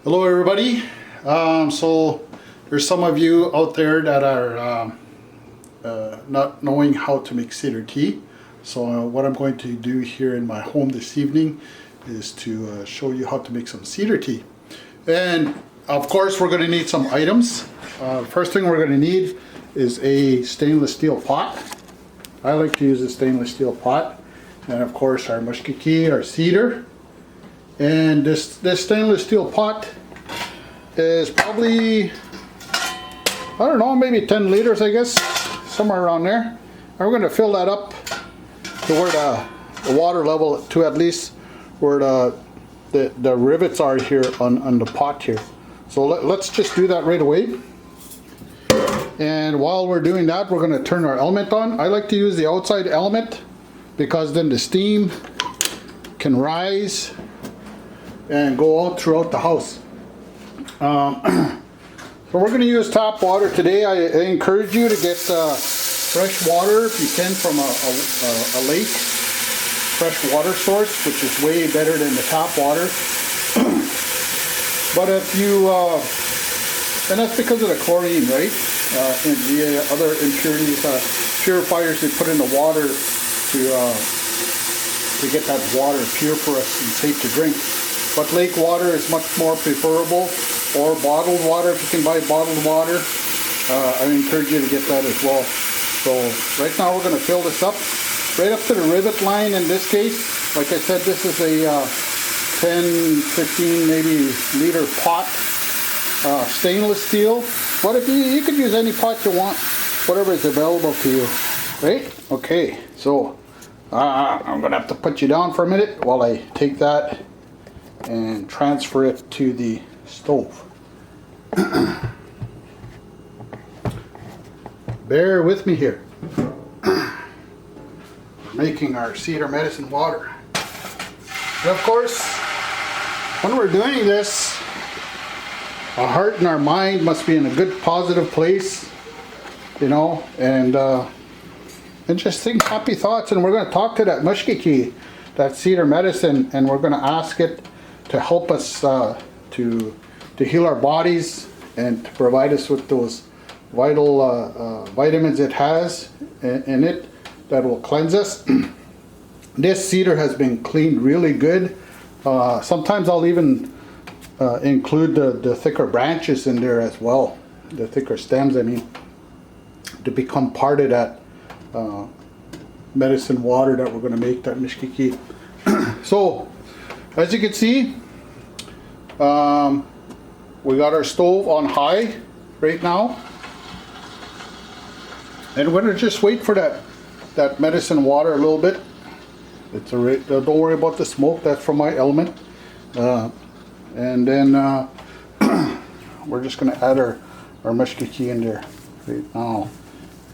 Hello everybody. So there's some of you out there that are not knowing how to make cedar tea. So what I'm going to do here in my home this evening is to show you how to make some cedar tea. And of course we're going to need some items. First thing we're going to need is a stainless steel pot. I like to use a stainless steel pot. And of course our mushkiki, our cedar. And this stainless steel pot is probably, I don't know, maybe 10 liters, I guess, somewhere around there. And we're going to fill that up to where the water level, to at least where the rivets are here on the pot here. So let's just do that right away. And while we're doing that, we're going to turn our element on. I like to use the outside element because then the steam can rise and go out throughout the house. So we're going to use tap water today. I encourage you to get fresh water if you can from a lake, fresh water source, which is way better than the tap water. But if you, and that's because of the chlorine, right? And the other impurities, purifiers they put in the water to get that water pure for us and safe to drink. But lake water is much more preferable, or bottled water if you can buy bottled water. I encourage you to get that as well. So right now we're going to fill this up right up to the rivet line in this case. Like I said, this is a 10, 15, maybe liter pot, stainless steel. But if you could use any pot you want, whatever is available to you, right? Okay, so I'm going to have to put you down for a minute while I take that and transfer it to the stove. Bear with me here. We're making our cedar medicine water. And of course, when we're doing this, our heart and our mind must be in a good positive place, you know, and just think happy thoughts. And we're going to talk to that mushkiki, that cedar medicine, and we're going to ask it to help us to heal our bodies and to provide us with those vital vitamins it has in it that will cleanse us. This cedar has been cleaned really good. Sometimes I'll even include the thicker branches in there as well, the thicker stems, I mean, to become part of that medicine water that we're going to make, that mishkiki. So as you can see, we got our stove on high right now, and we're going to just wait for that medicine water a little bit. It's alright, don't worry about the smoke, that's from my element. And then we're just going to add our mushkiki in there right now.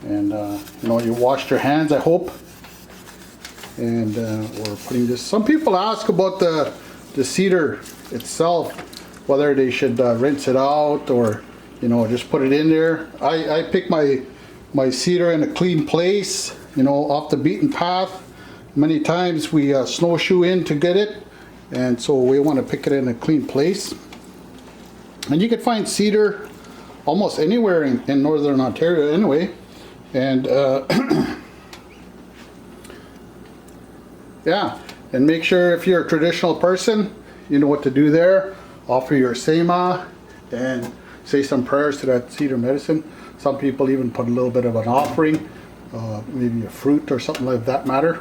And you know, you washed your hands, I hope. And we're putting this. Some people ask about the cedar itself, whether they should rinse it out or, you know, just put it in there. I pick my cedar in a clean place, you know, off the beaten path. Many times we snowshoe in to get it, and so we want to pick it in a clean place. And you can find cedar almost anywhere in northern Ontario anyway. And yeah, and make sure if you're a traditional person, you know what to do there. Offer your sema and say some prayers to that cedar medicine. Some people even put a little bit of an offering, maybe a fruit or something like that matter.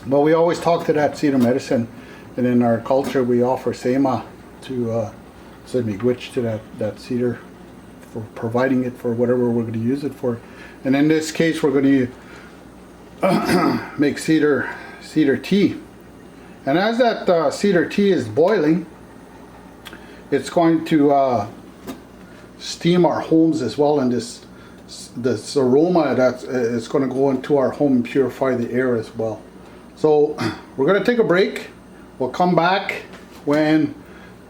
But we always talk to that cedar medicine, and in our culture we offer sema to send miigwech to that cedar, for providing it for whatever we're going to use it for. And in this case we're going to make cedar tea. And as that cedar tea is boiling, it's going to steam our homes as well, and this aroma that is going to go into our home and purify the air as well. So we're going to take a break. We'll come back when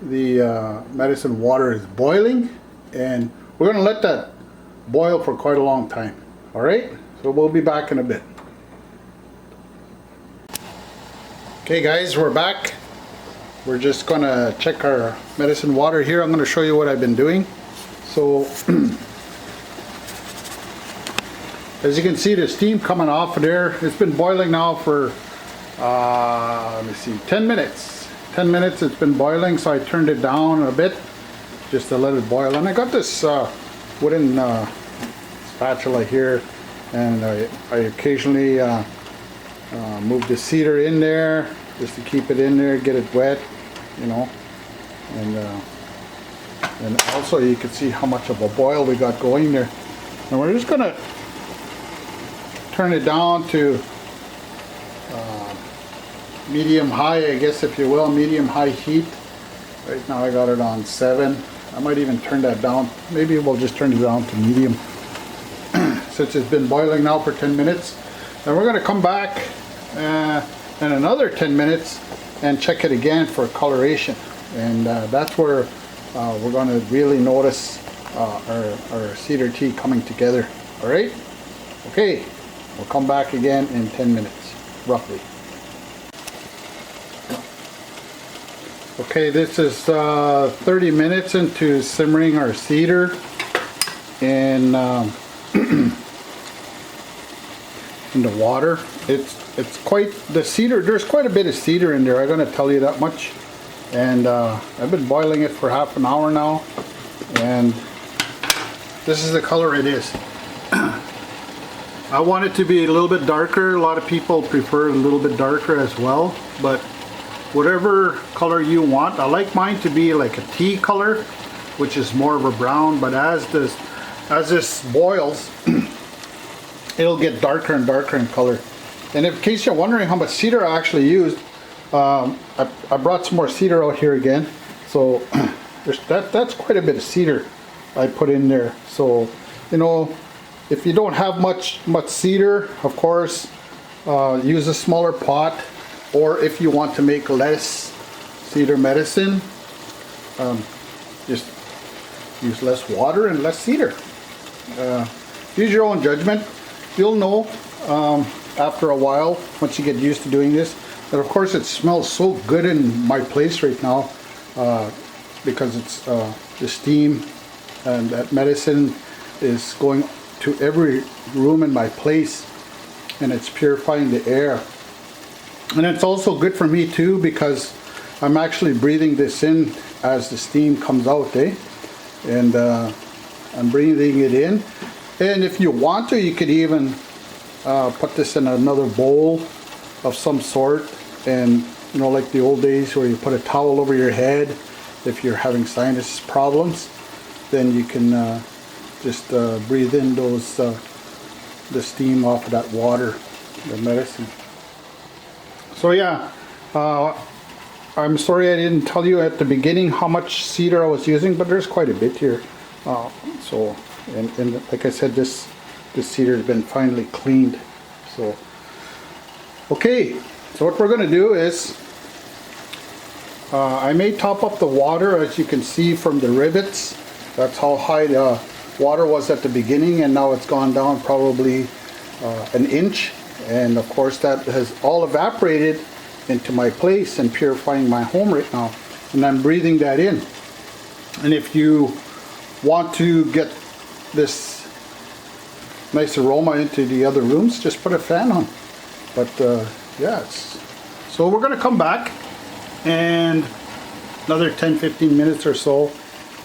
the medicine water is boiling, and we're going to let that boil for quite a long time. All right, so we'll be back in a bit. Okay guys, we're back. we're just gonna check our medicine water here. I'm gonna show you what I've been doing. So as you can see, the steam coming off of there. It's been boiling now for let me see, 10 minutes. 10 minutes it's been boiling, so I turned it down a bit just to let it boil. And I got this wooden spatula here, and I occasionally move the cedar in there just to keep it in there, get it wet, you know. And also you can see how much of a boil we got going there. And we're just gonna turn it down to medium high, I guess, if you will, medium high heat. Right now I got it on 7. I might even turn that down. Maybe we'll just turn it down to medium since it's been boiling now for 10 minutes. And we're going to come back in another 10 minutes and check it again for coloration. And that's where we're going to really notice our cedar tea coming together. All right? Okay, we'll come back again in 10 minutes, roughly. Okay, this is 30 minutes into simmering our cedar in in the water. It's quite the cedar. There's quite a bit of cedar in there. I'm gonna tell you that much. And I've been boiling it for half an hour now, and this is the color it is. I want it to be a little bit darker. A lot of people prefer a little bit darker as well, but whatever color you want. I like mine to be like a tea color, which is more of a brown, but as this boils, it'll get darker and darker in color. And in case you're wondering how much cedar I actually used, I brought some more cedar out here again. So that's quite a bit of cedar I put in there. So, you know, if you don't have much cedar, of course, use a smaller pot. Or if you want to make less cedar medicine, just use less water and less cedar. Use your own judgment. You'll know after a while, once you get used to doing this, that of course it smells so good in my place right now because it's the steam and that medicine is going to every room in my place, and it's purifying the air. And it's also good for me too, because I'm actually breathing this in as the steam comes out, and I'm breathing it in. And if you want to, you could even put this in another bowl of some sort, and you know, like the old days where you put a towel over your head if you're having sinus problems, then you can just breathe in those the steam off of that water, the medicine. So yeah, I'm sorry I didn't tell you at the beginning how much cedar I was using, but there's quite a bit here. And like I said, this cedar has been finally cleaned. So okay, so what we're going to do is I may top up the water, as you can see from the rivets. That's how high the water was at the beginning, and now it's gone down probably an inch. And of course that has all evaporated into my place and purifying my home right now. And I'm breathing that in. And if you want to get this nice aroma into the other rooms, just put a fan on. But yeah, so we're going to come back and another 10-15 minutes or so,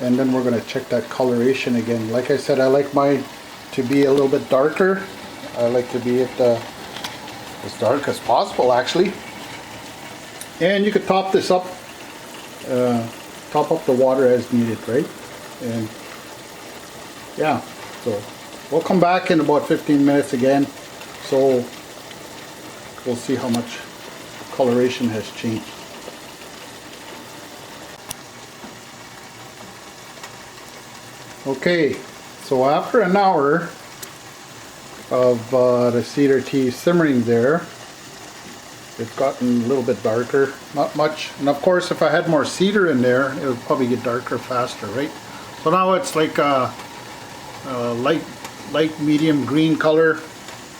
and then we're going to check that coloration again. Like I said, I like mine to be a little bit darker. I like to be at as dark as possible, actually. And you could top this up, top up the water as needed, right? And yeah, so we'll come back in about 15 minutes again, so we'll see how much coloration has changed. Okay, so after an hour of the cedar tea simmering there, it's gotten a little bit darker, not much. And of course, if I had more cedar in there, it would probably get darker faster, right? So now it's like a light medium green color,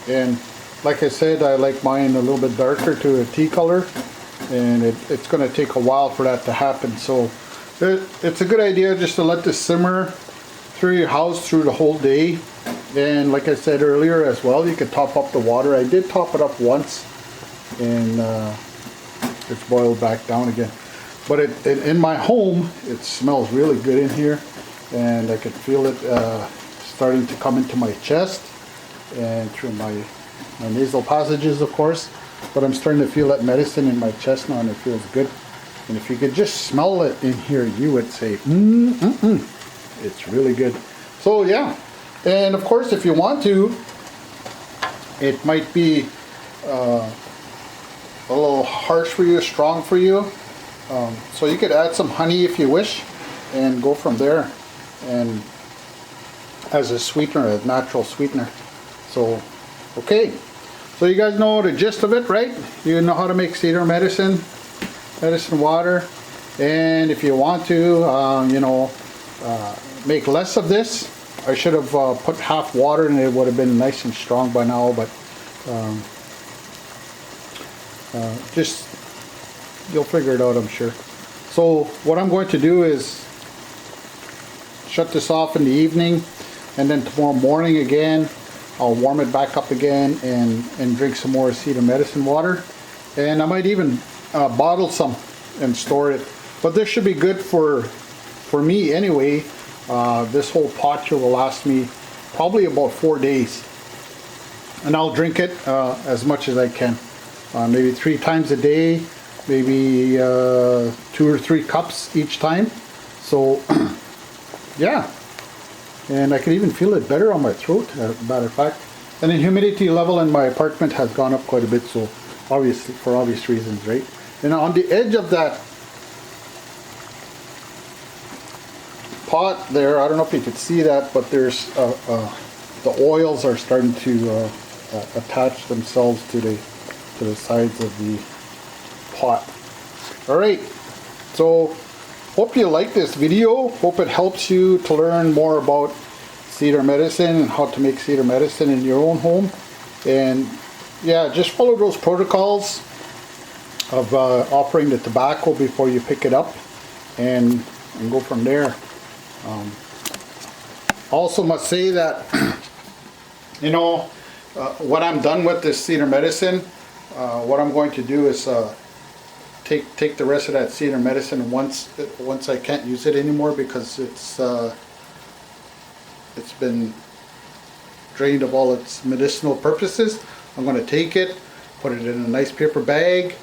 and like I said, I like mine a little bit darker to a tea color. and it's going to take a while for that to happen. So it's a good idea just to let this simmer through your house through the whole day. And like I said earlier as well, you could top up the water. I did top it up once, and it's boiled back down again. But in my home, it smells really good in here, and I could feel it starting to come into my chest and through my nasal passages, of course. But I'm starting to feel that medicine in my chest now, and it feels good. And if you could just smell it in here, you would say, it's really good. So yeah, and of course, if you want to, it might be a little harsh for you, strong for you. So you could add some honey if you wish, and go from there, and as a sweetener, a natural sweetener. So, okay. So you guys know the gist of it, right? You know how to make cedar medicine water. And if you want to, make less of this, I should have put half water and it would have been nice and strong by now, but just, you'll figure it out, I'm sure. So what I'm going to do is shut this off in the evening, and then tomorrow morning again, I'll warm it back up again and drink some more cedar medicine water. And I might even bottle some and store it. But this should be good for me anyway. This whole pot here will last me probably about 4 days. And I'll drink it as much as I can. Maybe 3 times a day, maybe 2 or 3 cups each time. So yeah. And I can even feel it better on my throat, as a matter of fact. And the humidity level in my apartment has gone up quite a bit, so obviously, for obvious reasons, right? And on the edge of that pot there, I don't know if you could see that, but there's the oils are starting to attach themselves to the sides of the pot. All right, so hope you like this video. Hope it helps you to learn more about cedar medicine and how to make cedar medicine in your own home. And yeah, just follow those protocols of offering the tobacco before you pick it up, and go from there. Also must say that when I'm done with this cedar medicine, what I'm going to do is take the rest of that cedar medicine once I can't use it anymore, because it's been drained of all its medicinal purposes. I'm going to take it, put it in a nice paper bag,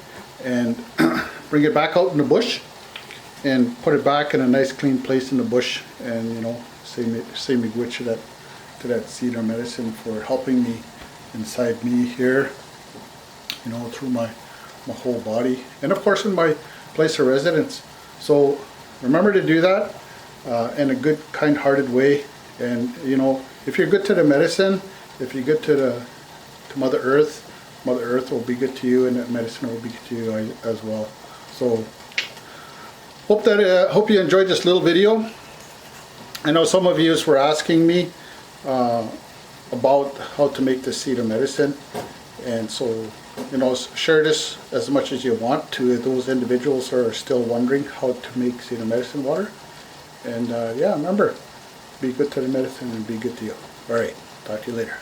and bring it back out in the bush, and put it back in a nice clean place in the bush, and say me good to that cedar medicine for helping me inside me here, through my whole body, and of course in my place of residence. So remember to do that in a good, kind-hearted way. And if you're good to the medicine, if you're good to Mother Earth will be good to you, and that medicine will be good to you as well. So hope you enjoyed this little video. I know some of you were asking me about how to make the cedar medicine, and so share this as much as you want to those individuals who are still wondering how to make cedar medicine water. And yeah, remember, be good to the medicine and be good to you. Alright, talk to you later.